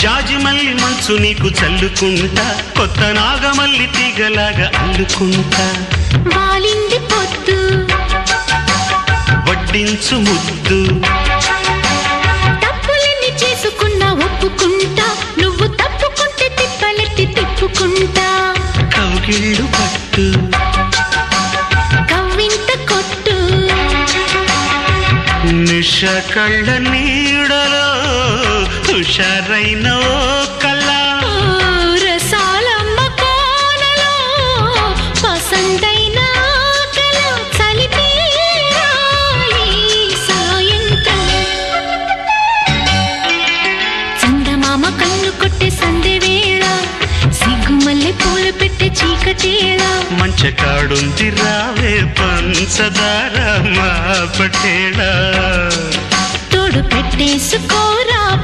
జాజిమల్లి మంచు నీకు చల్లుకుంటా, కొత్త నాగమల్లి తీగలాగా అల్లుకుంటా. వాలింది పొద్దు వడ్డించు ముద్దు, తప్పులన్నీ చేసుకున్నా ఒప్పుకుంటా, నువ్వు తప్పుకుంటే తిప్పలెత్తి తిప్పుకుంటా. కౌగిళ్ళు పట్టు కవ్వింత కొట్టు, నిష కళ్ళ నీడలో హుషారైన ఓ కళ. రసాలమ్మ కోనలో పసందైన ఆకల చలిపేరాలి సాయంత్రం. చందమామ కన్ను కొట్టే సందె వేళ, సిగ్గుమల్లె పూలు పెట్టే చీకటేళ. మంచకాడుంది రావే పంచదార మా పటేళ. తోడు పెట్టేసుకోరా